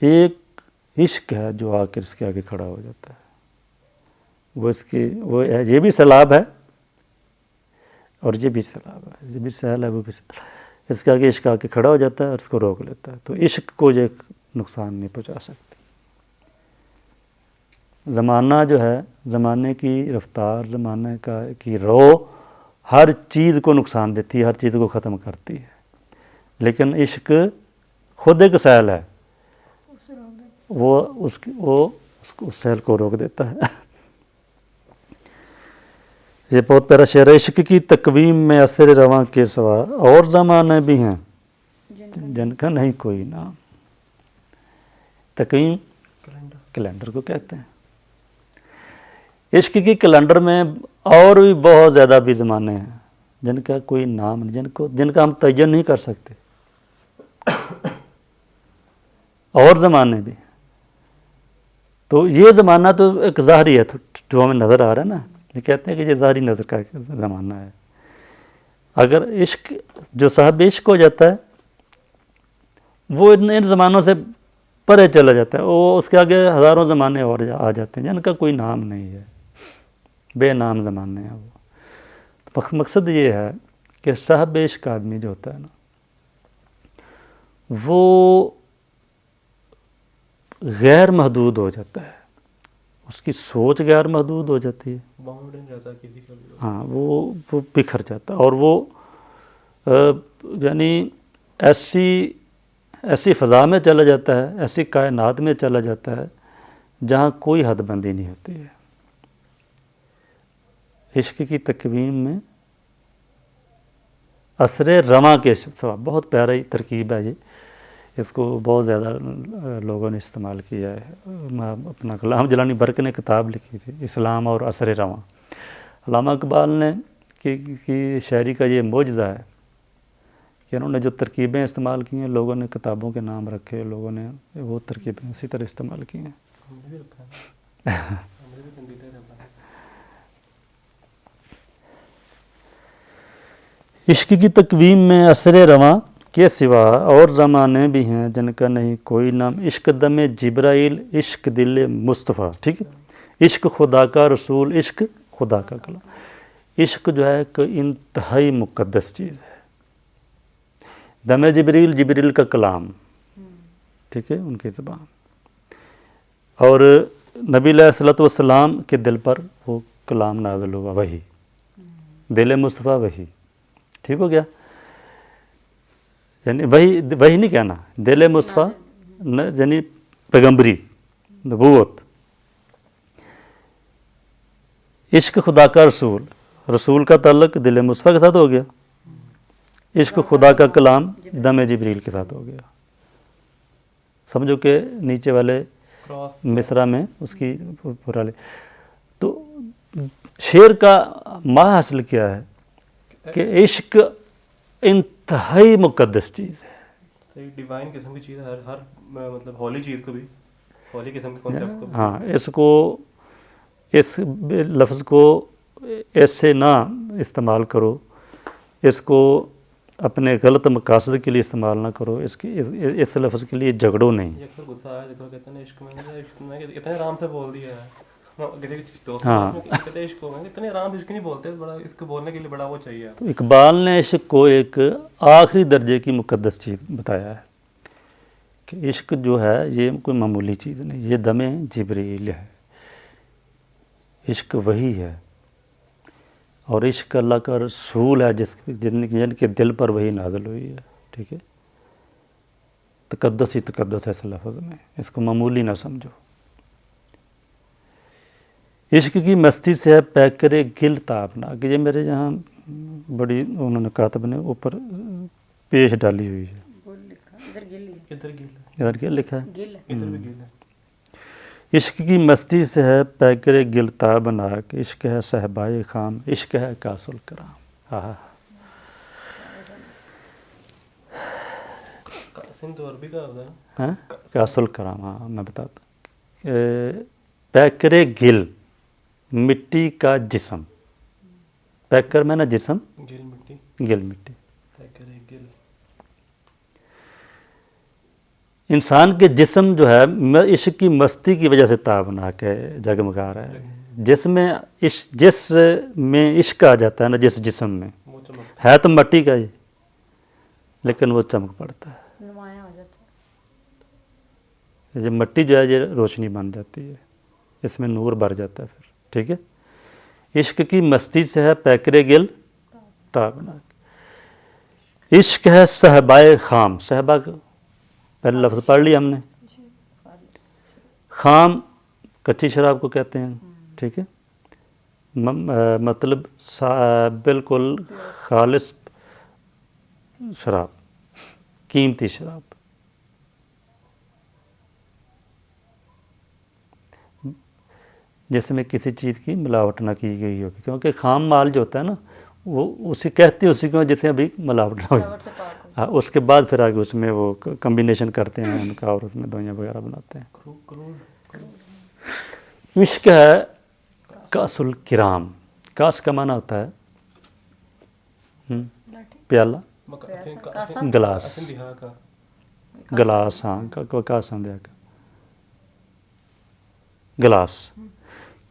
S1: ایک عشق ہے جو آ کر اس کے آگے کھڑا ہو جاتا ہے. وہ یہ بھی سیلاب ہے اور یہ بھی سیلاب ہے، یہ بھی سیل ہے وہ بھی سیل. اس کے آگے عشق آ کے کھڑا ہو جاتا ہے اور اس کو روک لیتا ہے. تو عشق کو یہ نقصان نہیں پہنچا سکتی. زمانہ جو ہے، زمانے کی رفتار، زمانے کی رو ہر چیز کو نقصان دیتی ہے، ہر چیز کو ختم کرتی ہے. لیکن عشق خود ایک سیل ہے، وہ اس سیل کو روک دیتا ہے. یہ بہت پیارا شعر ہے. عشق کی تقویم میں اثر رواں کے سوا اور زمانے بھی ہیں جن کا نہیں کوئی نام. تقویم کیلنڈر کو کہتے ہیں. عشق کی کیلنڈر میں اور بھی بہت زیادہ بھی زمانے ہیں جن کا کوئی نام نہیں، جن کا ہم تعین نہیں کر سکتے. اور زمانے بھی. تو یہ زمانہ تو ایک ظاہری ہے جو ہمیں نظر آ رہا ہے نا، یہ کہتے ہیں کہ یہ ظاہری نظر کا ایک زمانہ ہے. اگر عشق جو صاحب عشق ہو جاتا ہے وہ ان زمانوں سے پرے چلا جاتا ہے، وہ اس کے آگے ہزاروں زمانے اور آ جاتے ہیں جن کا کوئی نام نہیں ہے، بے نام زمانے ہیں وہ. تو مقصد یہ ہے کہ صاحب عشق آدمی جو ہوتا ہے نا وہ غیر محدود ہو جاتا ہے، اس کی سوچ غیر محدود ہو جاتی ہے.
S3: باؤنڈ نہیں رہتا کسی کا بھی.
S1: ہاں، وہ بکھر جاتا ہے اور وہ یعنی ایسی فضا میں چلا جاتا ہے، ایسی کائنات میں چلا جاتا ہے جہاں کوئی حد بندی نہیں ہوتی ہے. عشق کی تقویم میں اثر رواں کے سوا، بہت پیاری ترکیب ہے یہ، اس کو بہت زیادہ لوگوں نے استعمال کیا ہے. اپنا غلام جیلانی برق نے کتاب لکھی تھی اسلام اور اثر رواں. علامہ اقبال نے کی شاعری کا یہ معجزہ ہے کہ انہوں نے جو ترکیبیں استعمال کی ہیں، لوگوں نے کتابوں کے نام رکھے، لوگوں نے وہ ترکیبیں اسی طرح استعمال کی ہیں. عشق کی تقویم میں اثر رواں کے سوا اور زمانے بھی ہیں جن کا نہیں کوئی نام. عشق دم جبرائیل، عشق دل مصطفیٰ. ٹھیک ہے، عشق خدا کا رسول، عشق خدا کا کلام. عشق جو ہے ایک انتہائی مقدس چیز ہے. دم جبریل، جبریل کا کلام، ٹھیک ہے، ان کی زبان. اور نبی علیہ الصلوۃ والسلام کے دل پر وہ کلام نازل ہوا، وہی دل مصطفیٰ، وہی. ٹھیک ہو گیا، یعنی وہی نہیں کہنا، دل مصطفیٰ یعنی پیغمبری، نبوت. عشق خدا کا رسول، رسول کا تعلق دل مصطفیٰ کے ساتھ ہو گیا. عشق خدا کا کلام دم جبریل کے ساتھ ہو گیا. سمجھو کہ نیچے والے مصرع میں اس کی پورا لے. تو شعر کا ماحصل کیا ہے کہ عشق انتہائی مقدس چیز ہے.
S3: صحیح ڈیوائن قسم کی چیز ہے، ہر مطلب ہولی چیز کو بھی، ہولی قسم کے کانسیپٹ کو بھی.
S1: ہاں، اس لفظ کو ایسے نہ استعمال کرو، اس کو اپنے غلط مقاصد کے لیے استعمال نہ کرو. اس لفظ کے لیے جھگڑو نہیں.
S3: یہ اکثر غصہ آیا جب کہتے ہیں عشق میں اتنے آرام سے بول دیا ہے. کسی دوست کہتے ہیں عشق میں اتنے آرام سے عشق نہیں بولتے، بڑا اس کو بولنے کے لیے بڑا وہ چاہیے.
S1: تو اقبال نے عشق کو ایک آخری درجے کی مقدس چیز بتایا ہے کہ عشق جو ہے یہ کوئی معمولی چیز نہیں، یہ دم جبریل ہے. عشق وہی ہے، اور عشق اللہ کا رسول ہے جن کے دل پر وہی نازل ہوئی ہے. ٹھیک ہے، تقدس ہی تقدس ہے اس لفظ میں، اس کو معمولی نہ سمجھو. عشق کی مستی سے ہے پیکر گل تابنا، کہ یہ میرے یہاں بڑی انہوں نے کاتب نے اوپر پیش ڈالی ہوئی ہے. ادھر کیا لکھا ہے؟ عشق کی مستی سے ہے پیکر گل تابنا، کہ عشق ہے صحبائے خام، عشق ہے کاس الکرام. کاس الکرام، ہاں میں بتاتا ہوں. پیکر گل، مٹی کا جسم. پیکر میں نا جسم، گل مٹی. انسان کے جسم جو ہے عشق کی مستی کی وجہ سے تابناک ہے، جگمگا رہا ہے. جس میں عشق آ جاتا ہے نا، جس جسم میں ہے تو مٹی کا ہی، لیکن وہ چمک پڑتا ہے. یہ مٹی جو ہے یہ روشنی بن جاتی ہے، اس میں نور بھر جاتا ہے پھر. ٹھیک ہے، عشق کی مستی سے ہے پیکر گل تابناک. عشق ہے صحبائے خام. صحبہ پہلے لفظ پڑھ لیا ہم نے. خام کچی شراب کو کہتے ہیں. ٹھیک ہے، مطلب بالکل خالص شراب، قیمتی شراب. جس میں کسی چیز کی ملاوٹ نہ کی گئی ہوگی، کیونکہ خام مال جو ہوتا ہے نا وہ اسی کو جس میں ابھی ملاوٹ نہ ہوئی. اس کے بعد پھر آگے اس میں وہ کمبینیشن کرتے ہیں ان کا، اور اس میں دوائیاں وغیرہ بناتے ہیں. عشق ہے کاس الکرام. کاس کا معنی ہوتا ہے پیالہ، گلاس. گلاس، ہاں، کاس اندھیا کا گلاس.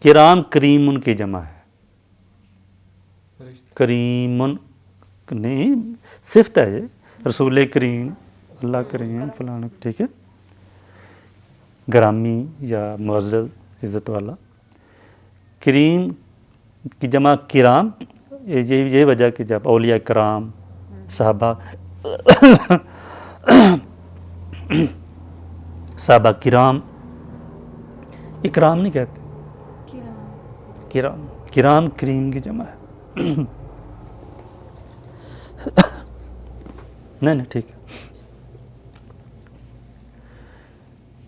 S1: کرام کریم ان کی جمع ہے. کریم نہیں صفت ہے، یہ رسول کریم، اللہ کریم فلاں. ٹھیک ہے، گرامی یا معزز، عزت والا. کریم کی جمع کرام. یہی وجہ کہ جب اولیاء کرام، صحابہ کرام، اکرام نہیں کہتے، کرام کریم کی جمع ہے. نہیں ٹھیک ہے.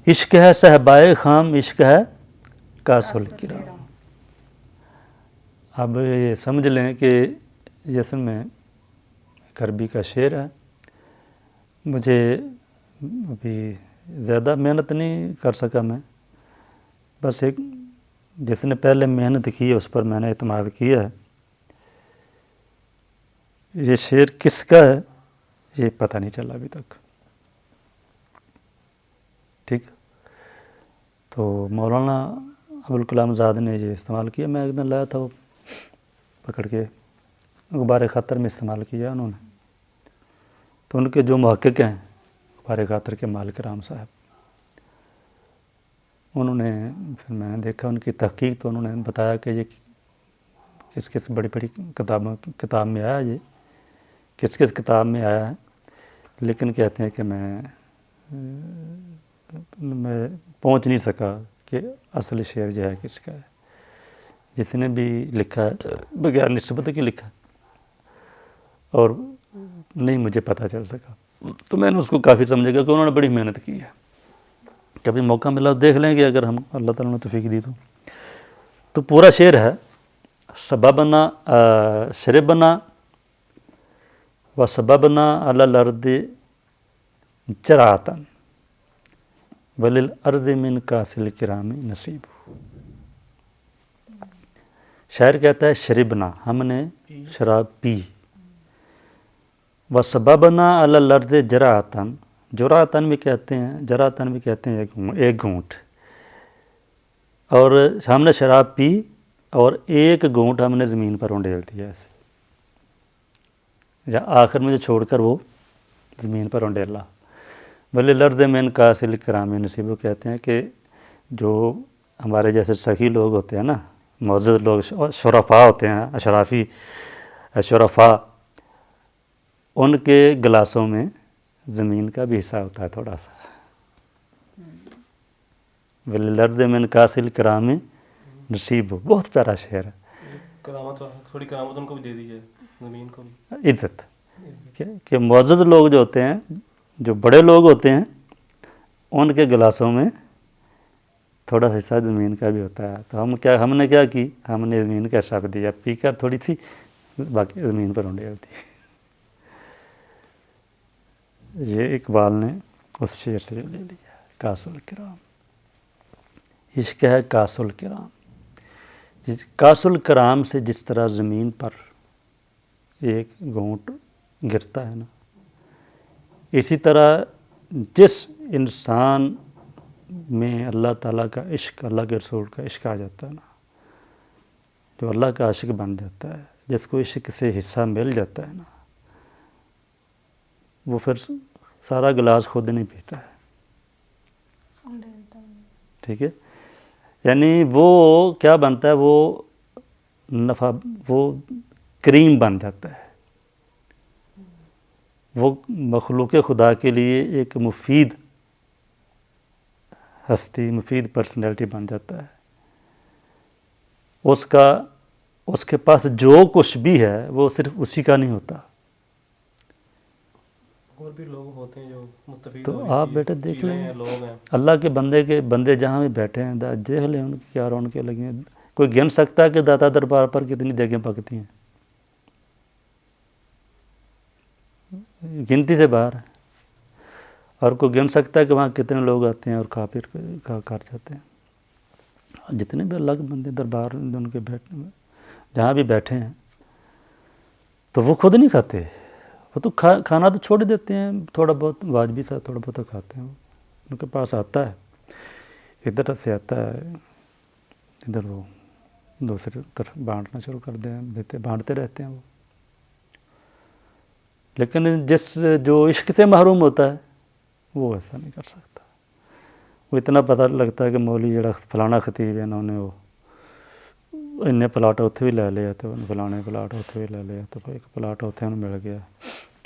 S1: عشق ہے صحبائے خام، عشق ہے کاس الکرام. اب یہ سمجھ لیں کہ جیسے میں عربی کا شعر ہے. مجھے ابھی زیادہ محنت نہیں کر سکا میں، بس ایک جس نے پہلے محنت کی ہے اس پر میں نے اعتماد کیا ہے. یہ شعر کس کا ہے یہ پتہ نہیں چلا ابھی تک. ٹھیک. تو مولانا ابوالکلام آزاد نے یہ استعمال کیا. میں ایک دن لایا تھا وہ پکڑ کے غبار خاطر میں استعمال کیا انہوں نے. تو ان کے جو محقق ہیں غبار خاطر کے مالک رام صاحب, انہوں نے پھر میں نے دیکھا ان کی تحقیق, تو انہوں نے بتایا کہ یہ کس کس بڑی بڑی کتاب میں آیا, یہ کس کس کتاب میں آیا ہے. لیکن کہتے ہیں کہ میں پہنچ نہیں سکا کہ اصل شعر جو ہے کس کا ہے. جس نے بھی لکھا ہے بغیر نسبت کے لکھا اور نہیں مجھے پتہ چل سکا. تو میں نے اس کو کافی سمجھا کہ انہوں نے بڑی محنت کی ہے. کبھی موقع ملا دیکھ لیں گے اگر ہم اللہ تعالیٰ نے توفیق دی تو پورا شعر ہے. سببنا شربنا و سببنا علی الارض جرعۃ وللارض من کاس الکرام نصیب. شاعر کہتا ہے شربنا, ہم نے شراب پی, و سببنا علی الارض جرعۃ, جرعۃ بھی کہتے ہیں, جرعۃ بھی کہتے ہیں ایک گھونٹ, اور ہم نے شراب پی اور ایک گھونٹ ہم نے زمین پر انڈیل دیا ایسے, یا آخر میں جو چھوڑ کر وہ زمین پر انڈیلا. وللارض من کاس الکرام نصیب, وہ کہتے ہیں کہ جو ہمارے جیسے سخی لوگ ہوتے ہیں نا, معزز لوگ, شرفاء ہوتے ہیں, اشرافی شرفاء, ان کے گلاسوں میں زمین کا بھی حصہ ہوتا ہے تھوڑا سا. وللارض من کاس الکرام نصیب, بہت پیارا شعر ہے.
S3: کرامت, تھوڑی کرامت ان کو بھی دے دی ہے, زمین کو بھی
S1: عزت, کہ معزز لوگ جو ہوتے ہیں, جو بڑے لوگ ہوتے ہیں, ان کے گلاسوں میں تھوڑا سا حصہ زمین کا بھی ہوتا ہے. تو ہم نے کیا کی, ہم نے زمین کا حصہ دیا, پی کر تھوڑی سی باقی زمین پر انڈیل دی. یہ اقبال نے اس شعر سے لے لیا, کاس الکرام. عشق ہے کاس الکرام. کاس الکرام سے جس طرح زمین پر ایک گھونٹ گرتا ہے نا, اسی طرح جس انسان میں اللہ تعالیٰ کا عشق, اللہ کے رسول کا عشق آ جاتا ہے نا, جو اللہ کا عاشق بن جاتا ہے, جس کو عشق سے حصہ مل جاتا ہے نا, وہ پھر سارا گلاس خود نہیں پیتا ہے. ٹھیک ہے, یعنی وہ کیا بنتا ہے, وہ نفع, وہ کریم بن جاتا ہے, وہ مخلوق خدا کے لیے ایک مفید ہستی, مفید پرسنالٹی بن جاتا ہے. اس کے پاس جو کچھ بھی ہے وہ صرف اسی کا نہیں ہوتا.
S3: اور بھی لوگ ہوتے ہیں جو مستفید,
S1: تو آپ بیٹے دیکھ لیں,
S3: لوگ ہیں
S1: اللہ کے بندے جہاں بھی بیٹھے ہیں, دیکھ لیں ان کی کیا رونقیں لگی ہیں. کوئی گن سکتا ہے کہ داتا دربار پر کتنی دیگیں پکتی ہیں؟ گنتی سے باہر ہے. اور کوئی گن سکتا ہے کہ وہاں کتنے لوگ آتے ہیں اور کھا پھر کر جاتے ہیں؟ جتنے بھی اللہ کے بندے دربار ان کے جہاں بھی بیٹھے ہیں, تو وہ خود نہیں کھاتے, وہ تو کھانا تو چھوڑ دیتے ہیں, تھوڑا بہت واجبی سا تھوڑا بہت کھاتے ہیں. ان کے پاس آتا ہے, ادھر سے آتا ہے, ادھر وہ دوسری طرف بانٹنا شروع کر دیتے, بانٹتے رہتے ہیں وہ. لیکن جو عشق سے محروم ہوتا ہے وہ ایسا نہیں کر سکتا. وہ اتنا پتہ لگتا ہے کہ مولوی جڑا فلانا خطیب ہے, انہوں نے وہ انہیں پلاٹ اتنے بھی لے لیا, تو فلانے پلاٹ اتنے بھی لے لیا, تو ایک پلاٹ اتنے انہوں مل گیا.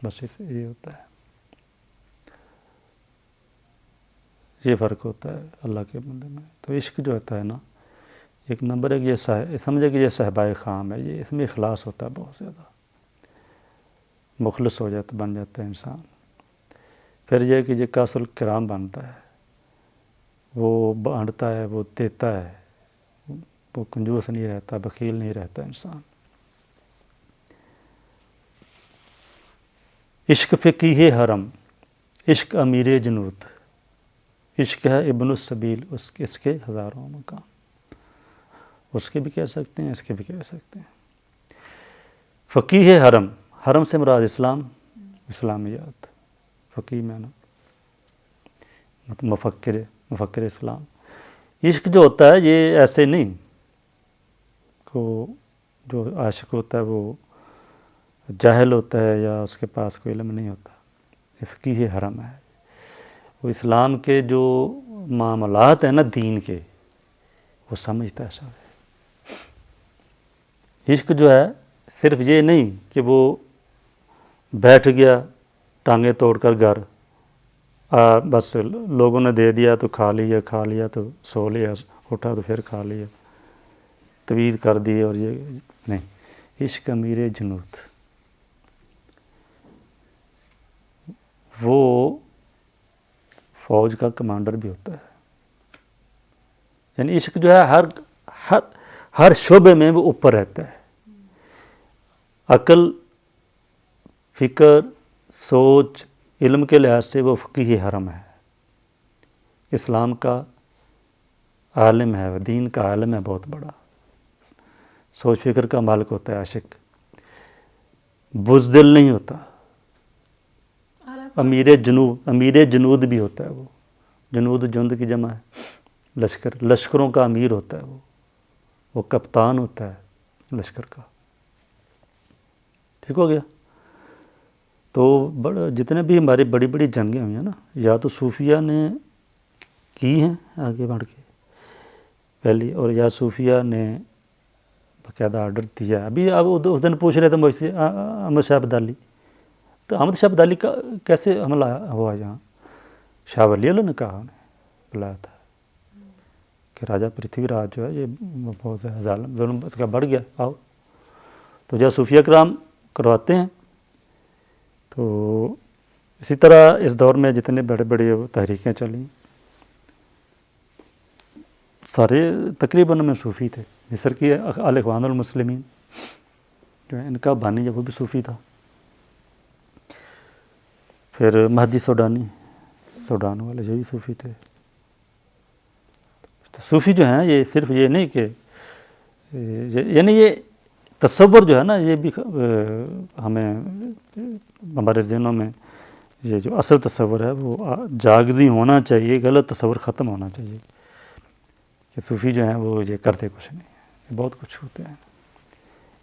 S1: بس یہ ہوتا ہے, یہ فرق ہوتا ہے اللہ کے بندے میں. تو عشق جو ہوتا ہے نا, ایک نمبر ایک, یہ سمجھے کہ یہ صحبائے خام ہے, یہ اس میں اخلاص ہوتا ہے بہت زیادہ, مخلص ہو جاتا, بن جاتا ہے انسان. پھر یہ کہ یہ کاس الکرام بنتا ہے, وہ بانٹتا ہے, وہ دیتا ہے, وہ کنجوس نہیں رہتا, بخیل نہیں رہتا انسان. عشق فقیہ حرم, عشق امیر جنود, عشق ہے ابن السبیل, اس کے ہزاروں مقام. اس کے بھی کہہ سکتے ہیں, اس کے بھی کہہ سکتے ہیں. فقیہ حرم, حرم سے مراد اسلام، اسلامیات، فقی میں نا مفکر اسلام. عشق جو ہوتا ہے یہ ایسے نہیں کو جو عاشق ہوتا ہے وہ جاہل ہوتا ہے یا اس کے پاس کوئی علم نہیں ہوتا. یہ فقیہ حرم ہے. وہ اسلام کے جو معاملات ہیں نا دین کے وہ سمجھتا ہے سب. عشق جو ہے صرف یہ نہیں کہ وہ بیٹھ گیا ٹانگیں توڑ کر گھر، بس لوگوں نے دے دیا تو کھا لیا تو سو لیا، اٹھا تو پھر کھا لیا، طویل کر دیے اور یہ نہیں. عشق امیر جنود، وہ فوج کا کمانڈر بھی ہوتا ہے. یعنی عشق جو ہے ہر شعبے میں وہ اوپر رہتا ہے. عقل، فکر، سوچ، علم کے لحاظ سے وہ فقیہ حرم ہے. اسلام کا عالم ہے، دین کا عالم ہے بہت بڑا. سوچ فکر کا مالک ہوتا ہے عاشق. بزدل نہیں ہوتا. امیر جنود بھی ہوتا ہے. وہ جنود جند کی جمع ہے، لشکروں کا امیر ہوتا ہے. وہ کپتان ہوتا ہے لشکر کا. ٹھیک ہو گیا. تو جتنے بھی ہماری بڑی بڑی جنگیں ہوئی ہیں نا، یا تو صوفیہ نے کی ہیں آگے بڑھ کے پہلی، اور یا صوفیہ نے باقاعدہ آرڈر دیا. ابھی اب اس دن پوچھ رہے تھے مجھ سے احمد شاہ ابدالی، تو احمد شاہ ابدالی کا کیسے حملہ ہوا یہاں؟ شاہ ولی اللہ نے کہا، انہیں بلایا تھا کہ راجہ پرتھوی راج جو ہے یہ بہت ظالم، ظلم اس کا بڑھ گیا، آؤ. تو جو صوفیہ کرام کرواتے ہیں. تو اسی طرح اس دور میں جتنے بڑے بڑے تحریکیں چلیں سارے تقریباً میں صوفی تھے. مصر کی الاخوان المسلمین جو ہے ان کا بانی جب وہ بھی صوفی تھا. پھر مہدی سوڈان والے جو بھی صوفی تھے. تو صوفی جو ہیں یہ صرف یہ نہیں کہ یعنی یہ تصور جو ہے نا یہ بھی ہمیں ہمارے ذہنوں میں یہ جو اصل تصور ہے وہ جاگزی ہونا چاہیے. غلط تصور ختم ہونا چاہیے کہ صوفی جو ہیں وہ یہ کرتے کچھ نہیں ہیں، بہت کچھ ہوتے ہیں.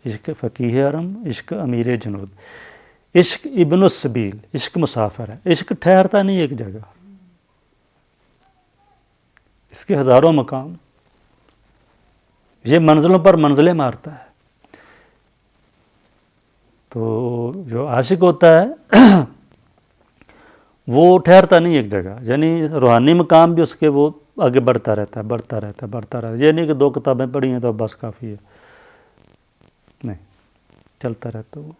S1: عشق فقیہ حرم، عشق امیر جنود، عشق ابن السبیل، عشق مسافر ہے. عشق ٹھہرتا نہیں ایک جگہ، اس کے ہزاروں مقام. یہ منزلوں پر منزلیں مارتا ہے. تو جو عاشق ہوتا ہے وہ ٹھہرتا نہیں ایک جگہ. یعنی روحانی مقام بھی اس کے وہ آگے بڑھتا رہتا ہے. یہ نہیں کہ 2 کتابیں پڑھی ہیں تو بس کافی ہے، نہیں، چلتا رہتا ہے. وہ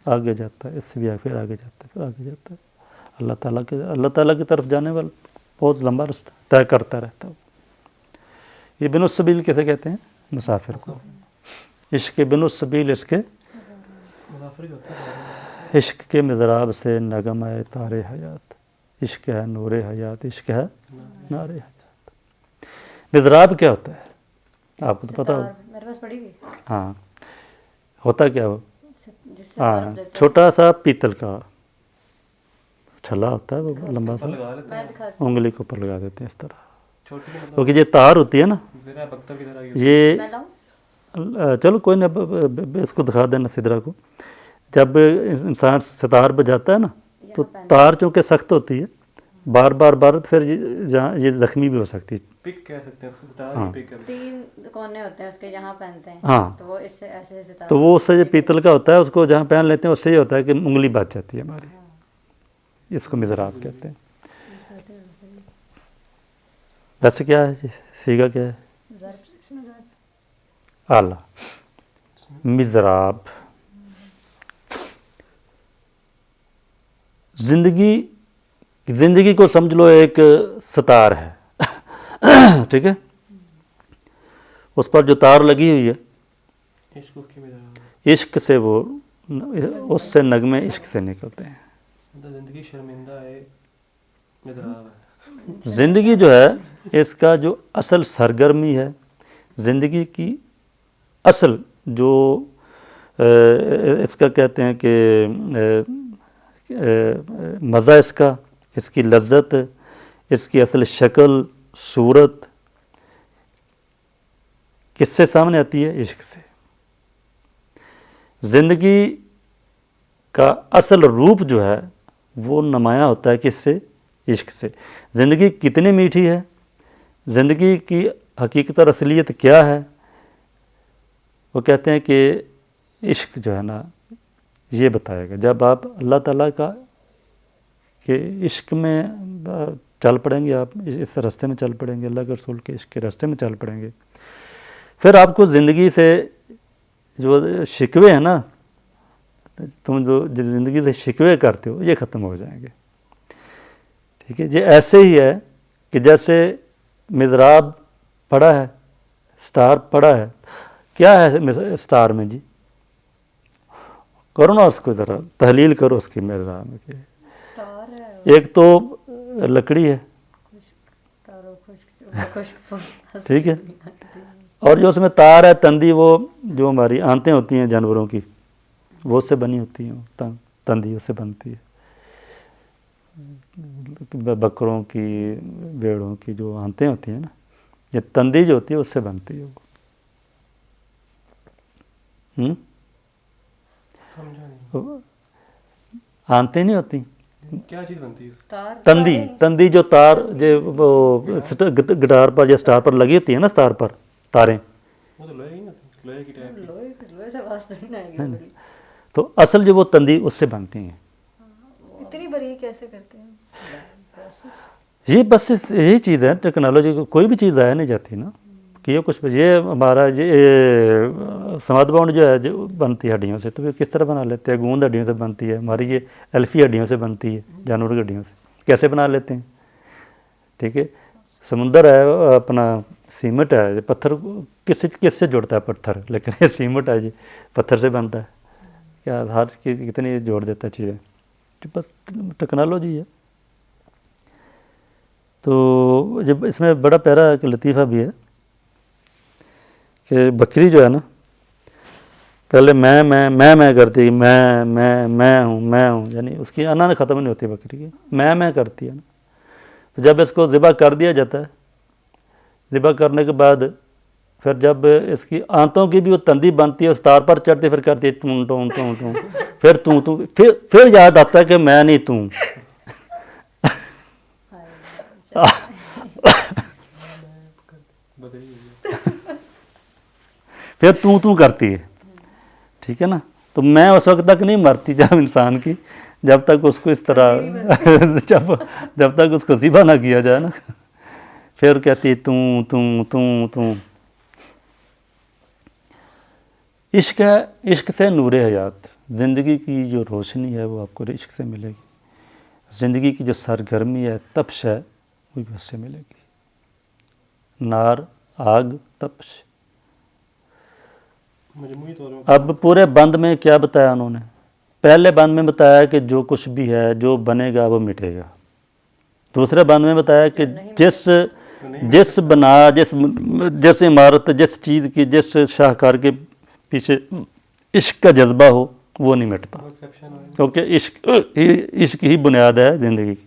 S1: آگے جاتا ہے، اس سے بھی پھر آگے جاتا ہے. اللہ تعالیٰ کی طرف جانے والا بہت لمبا رستہ طے کرتا رہتا ہے. یہ بن السبیل کیسے کہتے ہیں؟ مسافر کو. عشق بن السبیل اس کے عشق کے مضراب سے نغم ہے تار حیات. عشق ہے نور حیات، عشق ہے نار حیات. مضراب کیا ہوتا ہے آپ کو تو پتہ ہوگا.
S2: میرے پاس پڑی ہوئی.
S1: ہاں، ہوتا کیا ہو، ہاں چھوٹا سا پیتل کا چھلا ہوتا ہے، وہ لمبا سا انگلی کے اوپر لگا دیتے ہیں اس طرح. کیونکہ یہ تار ہوتی ہے نا، یہ چلو کوئی نہیں، اس کو دکھا دینا سدرا کو. جب انسان ستار بجاتا ہے نا تو تار چونکہ سخت ہوتی ہے، بار بار پھر یہ زخمی بھی ہو سکتی ہے.
S3: پک کہہ سکتے ہیں،
S2: 3 کونے ہوتے ہیں اس کے جہاں پہنتے ہیں.
S1: ہاں،
S2: تو وہ اس سے ایسے ستارے،
S1: تو وہ اس سے جو پیتل کا ہوتا ہے اس کو جہاں پہن لیتے ہیں اس سے یہ ہوتا ہے کہ انگلی بچ جاتی ہے ہماری. اس کو مضراب کہتے ہیں. ویسے کیا ہے جی، سیگا کیا ہے؟ اعلیٰ مضراب. زندگی کو سمجھ لو ایک ستار ہے، ٹھیک ہے. اس پر جو تار لگی ہوئی ہے عشق سے، وہ اس سے نغمے عشق سے نکلتے ہیں.
S3: زندگی شرمندہ ہے، مضراب ہے.
S1: زندگی جو ہے اس کا جو اصل سرگرمی ہے، زندگی کی اصل جو اس کا کہتے ہیں کہ مزہ اس کا، اس کی لذت، اس کی اصل شکل صورت کس سے سامنے آتی ہے؟ عشق سے۔ زندگی کا اصل روپ جو ہے وہ نمایاں ہوتا ہے کس سے؟ عشق سے۔ زندگی کتنی میٹھی ہے، زندگی کی حقیقت اور اصلیت کیا ہے، وہ کہتے ہیں کہ عشق جو ہے نا یہ بتائے گا۔ جب آپ اللہ تعالیٰ کا کہ عشق میں چل پڑیں گے، آپ اس راستے میں چل پڑیں گے، اللہ کے رسول کے عشق کے راستے میں چل پڑیں گے، پھر آپ کو زندگی سے جو شکوے ہیں نا، تم جو زندگی سے شکوے کرتے ہو یہ ختم ہو جائیں گے، ٹھیک ہے۔ یہ ایسے ہی ہے کہ جیسے مضراب پڑا ہے، ستار پڑا ہے، کیا ہے ستار میں جی؟ کرو نا اس کو ذرا تحلیل کرو اس کی مضراب میں، ایک تو لکڑی ہے، ٹھیک ہے، اور جو اس میں تار ہے تندی، وہ جو ہماری آنتیں ہوتی ہیں جانوروں کی وہ اس سے بنی ہوتی ہیں، تندی اس سے بنتی ہے، بکروں کی بیڑوں کی جو آنتیں ہوتی ہیں نا، یہ تندی جو ہوتی ہے اس سے بنتی ہے وہ۔ آنتیں نہیں ہوتی،
S3: کیا چیز بنتی ہے؟
S1: تندی جو تار جو وہ گٹار پر یا سٹار پر لگی ہوتی ہے نا، سٹار پر تاریں،
S3: وہ تو لوہے ہی نہیں، لوہے کی ٹائپ کی۔
S1: تو اصل جو وہ تندی اس سے بنتی ہیں۔
S2: اتنی باریک کیسے کرتے ہیں؟
S1: یہ بس یہی چیز ہے، ٹیکنالوجی کو کوئی بھی چیز ضائع نہیں جاتی نا، کہ یہ کچھ یہ ہمارا یہ سماعت باؤنڈ جو ہے جو بنتی ہے ہڈیوں سے، تو یہ کس طرح بنا لیتے ہیں؟ گوند ہڈیوں سے بنتی ہے، ہماری یہ الفی ہڈیوں سے بنتی ہے، جانور کی ہڈیوں سے کیسے بنا لیتے ہیں؟ ٹھیک ہے، سمندر ہے اپنا، سیمنٹ ہے، پتھر کس سے جڑتا ہے پتھر، لیکن یہ سیمنٹ ہے جی پتھر سے بنتا ہے، کیا ہر کتنی جوڑ دیتا ہے چیزیں، بس ٹیکنالوجی ہے۔ تو جب اس میں بڑا پیارا ایک لطیفہ بھی ہے کہ بکری جو ہے نا پہلے میں کرتی، میں ہوں، یعنی اس کی انا ختم نہیں ہوتی بکری کی، میں کرتی ہے نا۔ تو جب اس کو ذبح کر دیا جاتا ہے، ذبح کرنے کے بعد پھر جب اس کی آنتوں کی بھی وہ تندی بنتی ہے، اس تار پر چڑھتی، پھر کرتی ہے ٹون ٹون ٹون ٹون، پھر پھر یاد آتا ہے کہ میں نہیں توں، پھر تو کرتی ہے، ٹھیک ہے نا۔ تو میں اس وقت تک نہیں مرتی جب انسان کی، جب تک اس کو اس طرح جب تک اس کو ذبح نہ کیا جائے نا، پھر کہتی ہے توں۔ عشق ہے، عشق سے نور حیات، زندگی کی جو روشنی ہے وہ آپ کو عشق سے ملے گی، زندگی کی جو سرگرمی ہے، تپش ہے، وہ بھی اس سے ملے گی، نار، آگ، تپش۔ اب پورے بند میں کیا بتایا انہوں نے؟ پہلے بند میں بتایا کہ جو کچھ بھی ہے، جو بنے گا وہ مٹے گا۔ دوسرے بند میں بتایا کہ جس عمارت، جس چیز کی، جس شاہکار کے پیچھے عشق کا جذبہ ہو وہ نہیں مٹتا، کیونکہ عشق ہی بنیاد ہے زندگی کی۔